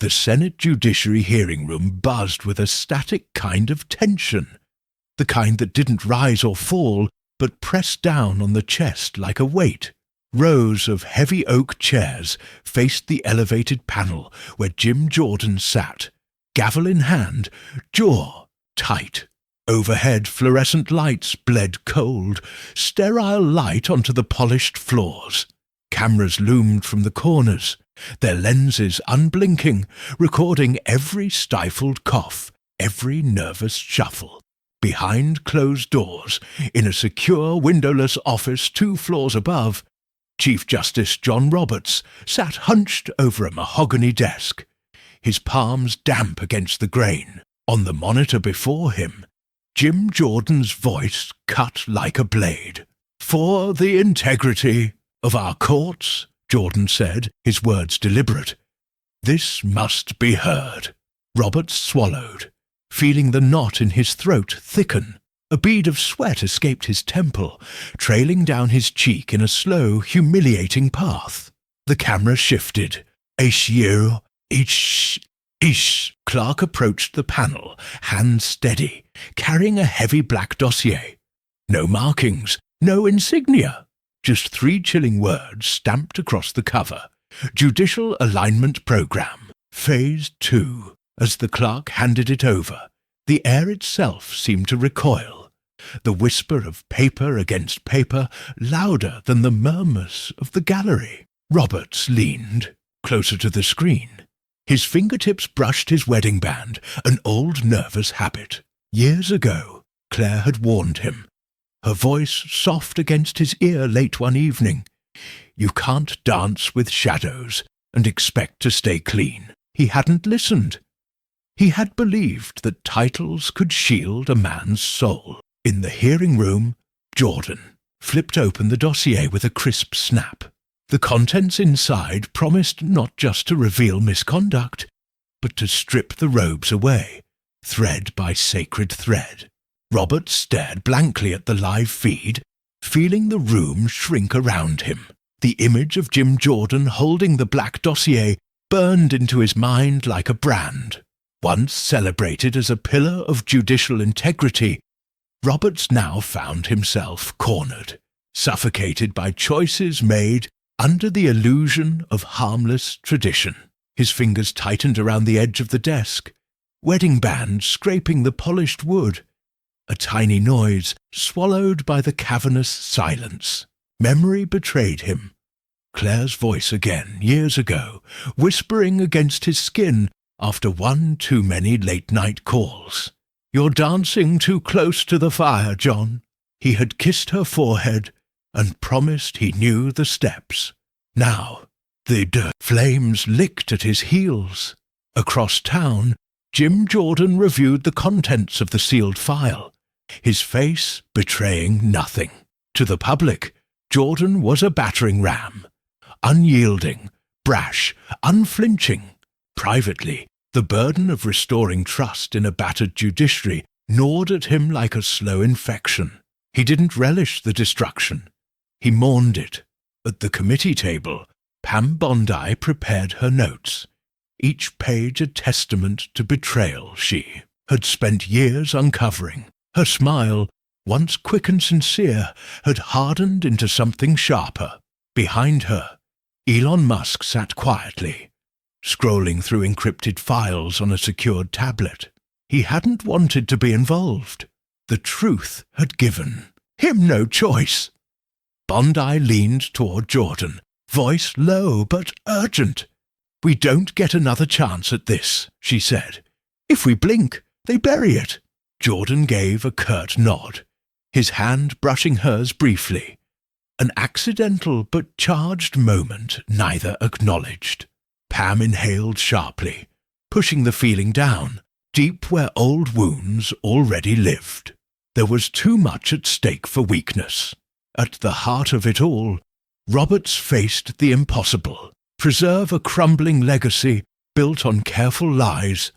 The Senate Judiciary hearing room buzzed with a static kind of tension, the kind that didn't rise or fall, but pressed down on the chest like a weight. Rows of heavy oak chairs faced the elevated panel where Jim Jordan sat, gavel in hand, jaw tight. Overhead, fluorescent lights bled cold, sterile light onto the polished floors. Cameras loomed from the corners, their lenses unblinking, recording every stifled cough, every nervous shuffle. Behind closed doors, in a secure windowless office 2 floors above, Chief Justice John Roberts sat hunched over a mahogany desk, his palms damp against the grain. On the monitor before him, Jim Jordan's voice cut like a blade. "For the integrity of our courts," Jordan said, his words deliberate, "this must be heard." Roberts swallowed, feeling the knot in his throat thicken. A bead of sweat escaped his temple, trailing down his cheek in a slow, humiliating path. The camera shifted. Ish. Clark approached the panel, hands steady, carrying a heavy black dossier. No markings, no insignia, just 3 chilling words stamped across the cover. Judicial Alignment Program, Phase 2. As the clerk handed it over, the air itself seemed to recoil, the whisper of paper against paper louder than the murmurs of the gallery. Roberts leaned closer to the screen. His fingertips brushed his wedding band, an old nervous habit. Years ago, Claire had warned him, her voice soft against his ear late one evening. "You can't dance with shadows and expect to stay clean." He hadn't listened. He had believed that titles could shield a man's soul. In the hearing room, Jordan flipped open the dossier with a crisp snap. The contents inside promised not just to reveal misconduct, but to strip the robes away, thread by sacred thread. Robert stared blankly at the live feed, feeling the room shrink around him. The image of Jim Jordan holding the black dossier burned into his mind like a brand. Once celebrated as a pillar of judicial integrity, Roberts now found himself cornered, suffocated by choices made under the illusion of harmless tradition. His fingers tightened around the edge of the desk, wedding band scraping the polished wood. A tiny noise swallowed by the cavernous silence. Memory betrayed him. Claire's voice again, years ago, whispering against his skin after one too many late-night calls. "You're dancing too close to the fire, John." He had kissed her forehead and promised he knew the steps. Now, the flames licked at his heels. Across town, Jim Jordan reviewed the contents of the sealed file, his face betraying nothing. To the public, Jordan was a battering ram, unyielding, brash, unflinching. Privately, the burden of restoring trust in a battered judiciary gnawed at him like a slow infection. He didn't relish the destruction. He mourned it. At the committee table, Pam Bondi prepared her notes, each page a testament to betrayal she had spent years uncovering. Her smile, once quick and sincere, had hardened into something sharper. Behind her, Elon Musk sat quietly, scrolling through encrypted files on a secured tablet. He hadn't wanted to be involved. The truth had given him no choice. Bondi leaned toward Jordan, voice low but urgent. "We don't get another chance at this," she said. "If we blink, they bury it." Jordan gave a curt nod, his hand brushing hers briefly. An accidental but charged moment neither acknowledged. Pam inhaled sharply, pushing the feeling down, deep where old wounds already lived. There was too much at stake for weakness. At the heart of it all, Roberts faced the impossible: preserve a crumbling legacy built on careful lies,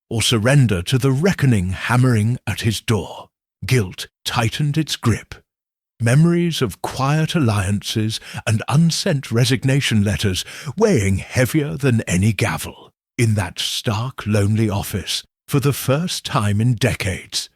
or surrender to the reckoning hammering at his door. Guilt tightened its grip. Memories of quiet alliances and unsent resignation letters weighing heavier than any gavel. In that stark, lonely office, for the first time in decades,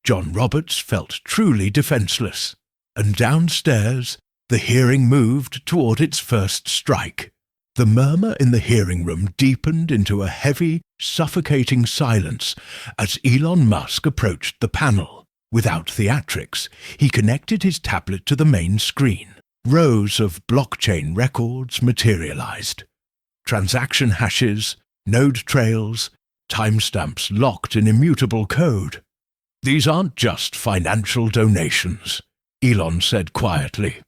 John Roberts felt truly defenseless. And downstairs, the hearing moved toward its first strike. The murmur in the hearing room deepened into a heavy, suffocating silence as Elon Musk approached the panel. Without theatrics, he connected his tablet to the main screen. Rows of blockchain records materialized. Transaction hashes, node trails, timestamps locked in immutable code. "These aren't just financial donations," Elon said quietly.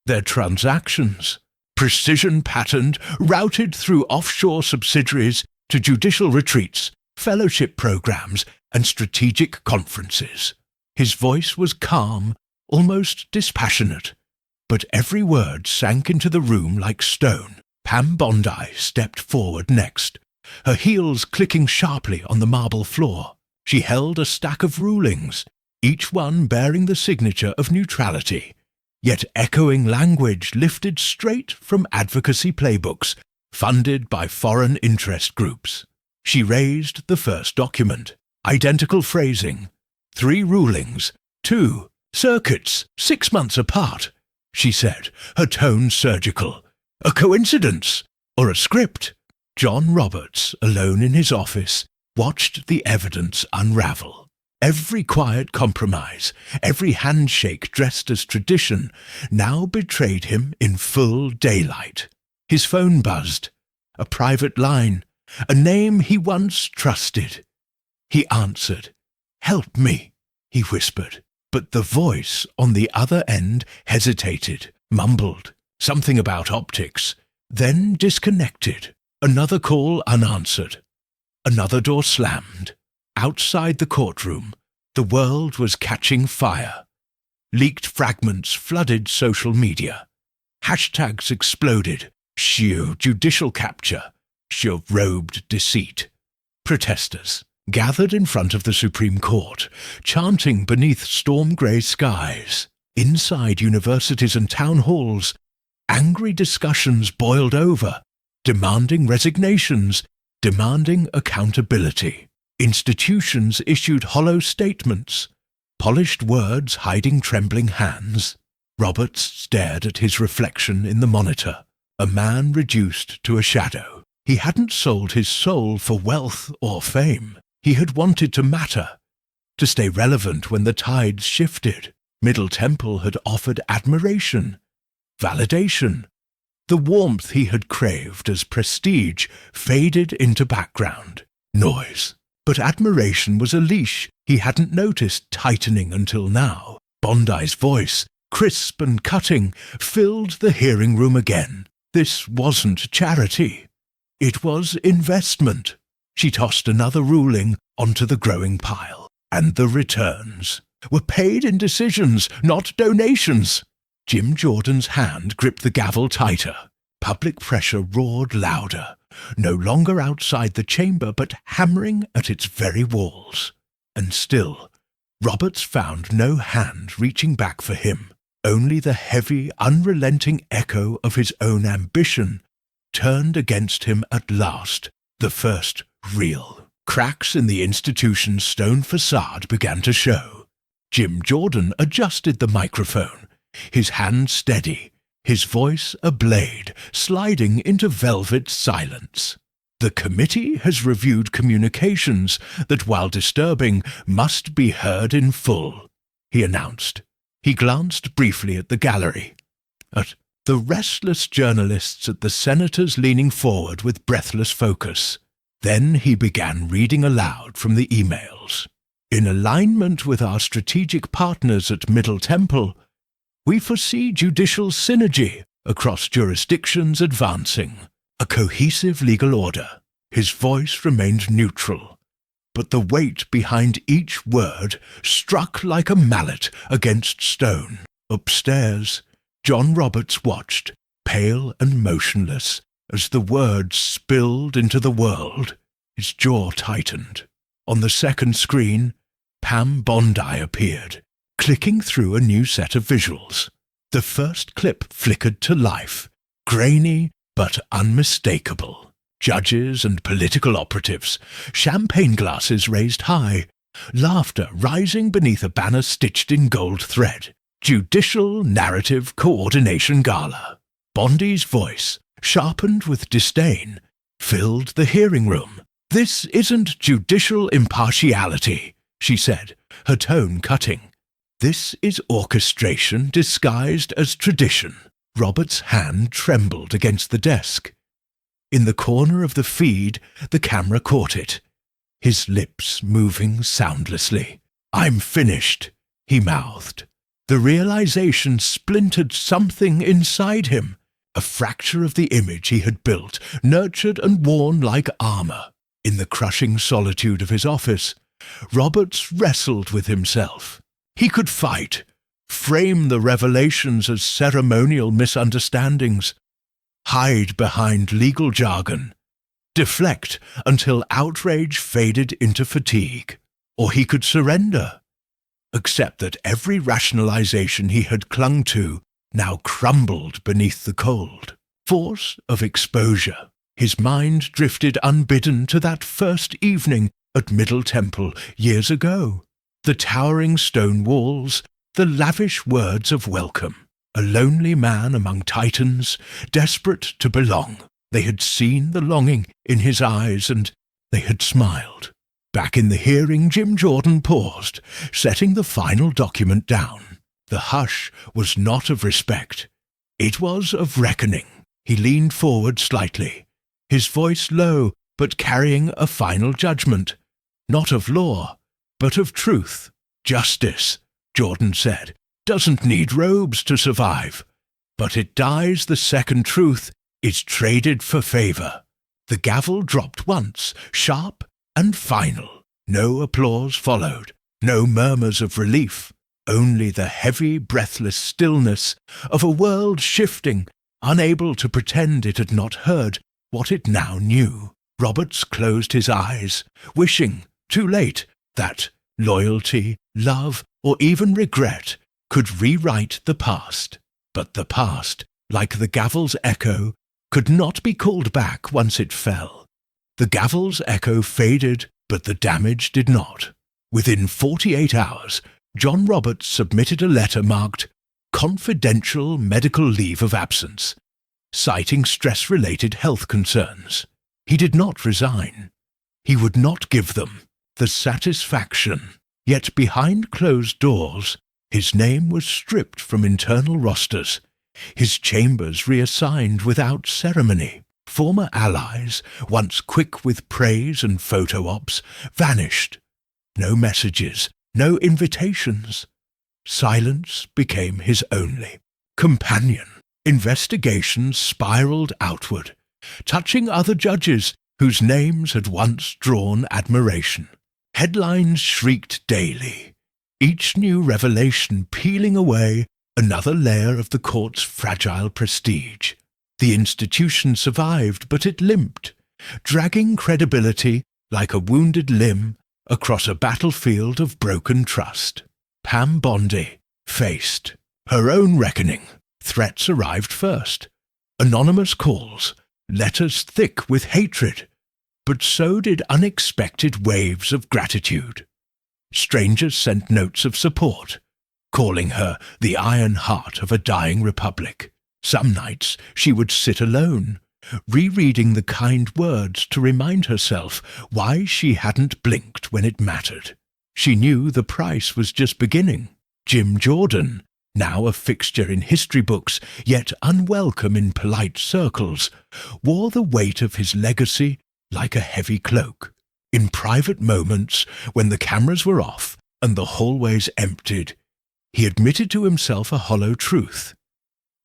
"They're transactions, precision-patterned, routed through offshore subsidiaries to judicial retreats, fellowship programs, and strategic conferences." His voice was calm, almost dispassionate, but every word sank into the room like stone. Pam Bondi stepped forward next, her heels clicking sharply on the marble floor. She held a stack of rulings, each one bearing the signature of neutrality, yet echoing language lifted straight from advocacy playbooks funded by foreign interest groups. She raised the first document, identical phrasing, 3 rulings, 2 circuits, 6 months apart, she said, her tone surgical. A coincidence? Or a script? John Roberts, alone in his office, watched the evidence unravel. Every quiet compromise, every handshake dressed as tradition, now betrayed him in full daylight. His phone buzzed. A private line, a name he once trusted. He answered. "Help me," he whispered. But the voice on the other end hesitated, mumbled, something about optics, then disconnected. Another call unanswered. Another door slammed. Outside the courtroom, the world was catching fire. Leaked fragments flooded social media. Hashtags exploded. Sheer judicial capture. Sheer robed deceit. Protesters gathered in front of the Supreme Court, chanting beneath storm-grey skies. Inside universities and town halls, angry discussions boiled over, demanding resignations, demanding accountability. Institutions issued hollow statements, polished words hiding trembling hands. Roberts stared at his reflection in the monitor, a man reduced to a shadow. He hadn't sold his soul for wealth or fame. He had wanted to matter, to stay relevant when the tides shifted. Middle Temple had offered admiration, validation. The warmth he had craved as prestige faded into background noise. But admiration was a leash he hadn't noticed tightening until now. Bondi's voice, crisp and cutting, filled the hearing room again. This wasn't charity. It was investment. She tossed another ruling onto the growing pile. And the returns were paid in decisions, not donations. Jim Jordan's hand gripped the gavel tighter. Public pressure roared louder, no longer outside the chamber but hammering at its very walls. And still, Roberts found no hand reaching back for him. Only the heavy, unrelenting echo of his own ambition turned against him at last, the first real. Cracks in the institution's stone facade began to show. Jim Jordan adjusted the microphone, his hand steady, his voice a blade, sliding into velvet silence. The committee has reviewed communications that, while disturbing, must be heard in full, he announced. He glanced briefly at the gallery, at the restless journalists, at the senators leaning forward with breathless focus. Then he began reading aloud from the emails. In alignment with our strategic partners at Middle Temple, we foresee judicial synergy across jurisdictions advancing, a cohesive legal order. His voice remained neutral, but the weight behind each word struck like a mallet against stone. Upstairs, John Roberts watched, pale and motionless, as the words spilled into the world. His jaw tightened. On the second screen, Pam Bondi appeared, clicking through a new set of visuals. The first clip flickered to life, grainy but unmistakable. Judges and political operatives, champagne glasses raised high, laughter rising beneath a banner stitched in gold thread. Judicial Narrative Coordination Gala. Bondi's voice, sharpened with disdain, filled the hearing room. "This isn't judicial impartiality," she said, her tone cutting. "This is orchestration disguised as tradition." Robert's hand trembled against the desk. In the corner of the feed, the camera caught it, his lips moving soundlessly. "I'm finished," he mouthed. The realization splintered something inside him, a fracture of the image he had built, nurtured and worn like armor. In the crushing solitude of his office, Roberts wrestled with himself. He could fight, frame the revelations as ceremonial misunderstandings, hide behind legal jargon, deflect until outrage faded into fatigue. Or he could surrender, accept that every rationalization he had clung to now crumbled beneath the cold force of exposure. His mind drifted unbidden to that first evening at Middle Temple years ago. The towering stone walls, the lavish words of welcome. A lonely man among titans, desperate to belong. They had seen the longing in his eyes and they had smiled. Back in the hearing, Jim Jordan paused, setting the final document down. The hush was not of respect. It was of reckoning. He leaned forward slightly, his voice low but carrying a final judgment. Not of law, but of truth. "Justice," Jordan said, "doesn't need robes to survive. But it dies the second truth is traded for favor." The gavel dropped once, sharp and final. No applause followed, no murmurs of relief, only the heavy, breathless stillness of a world shifting, unable to pretend it had not heard what it now knew. Roberts closed his eyes, wishing, too late, that loyalty, love, or even regret could rewrite the past. But the past, like the gavel's echo, could not be called back once it fell. The gavel's echo faded, but the damage did not. Within 48 hours, John Roberts submitted a letter marked "Confidential Medical Leave of Absence," citing stress-related health concerns. He did not resign. He would not give them the satisfaction. Yet behind closed doors, his name was stripped from internal rosters, his chambers reassigned without ceremony. Former allies, once quick with praise and photo ops, vanished. No messages, no invitations. Silence became his only companion. Investigations spiraled outward, touching other judges whose names had once drawn admiration. Headlines shrieked daily, each new revelation peeling away another layer of the court's fragile prestige. The institution survived, but it limped, dragging credibility like a wounded limb across a battlefield of broken trust. Pam Bondi faced her own reckoning. Threats arrived first. Anonymous calls, letters thick with hatred, but so did unexpected waves of gratitude. Strangers sent notes of support, calling her the Iron Heart of a dying republic. Some nights she would sit alone, rereading the kind words to remind herself why she hadn't blinked when it mattered. She knew the price was just beginning. Jim Jordan, now a fixture in history books, yet unwelcome in polite circles, wore the weight of his legacy like a heavy cloak. In private moments, when the cameras were off and the hallways emptied, he admitted to himself a hollow truth.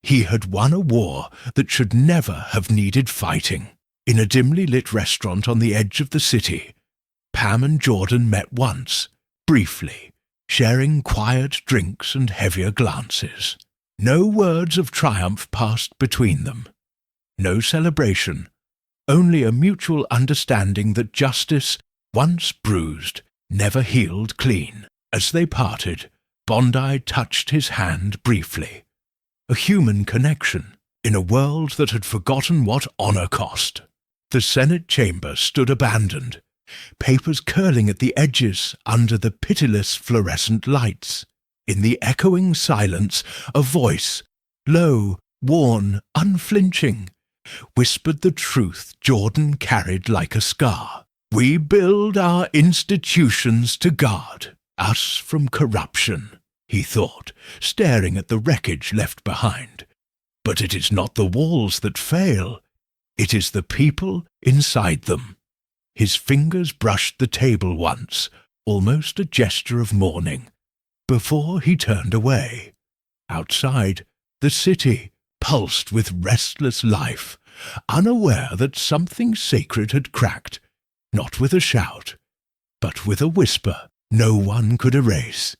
He had won a war that should never have needed fighting. In a dimly lit restaurant on the edge of the city, Pam and Jordan met once, briefly, sharing quiet drinks and heavier glances. No words of triumph passed between them. No celebration, only a mutual understanding that justice, once bruised, never healed clean. As they parted, Bondi touched his hand briefly. A human connection in a world that had forgotten what honor cost. The Senate chamber stood abandoned, papers curling at the edges under the pitiless fluorescent lights. In the echoing silence, a voice, low, worn, unflinching, whispered the truth Jordan carried like a scar. We build our institutions to guard us from corruption, he thought, staring at the wreckage left behind. But it is not the walls that fail. It is the people inside them. His fingers brushed the table once, almost a gesture of mourning, before he turned away. Outside, the city pulsed with restless life, unaware that something sacred had cracked, not with a shout, but with a whisper no one could erase.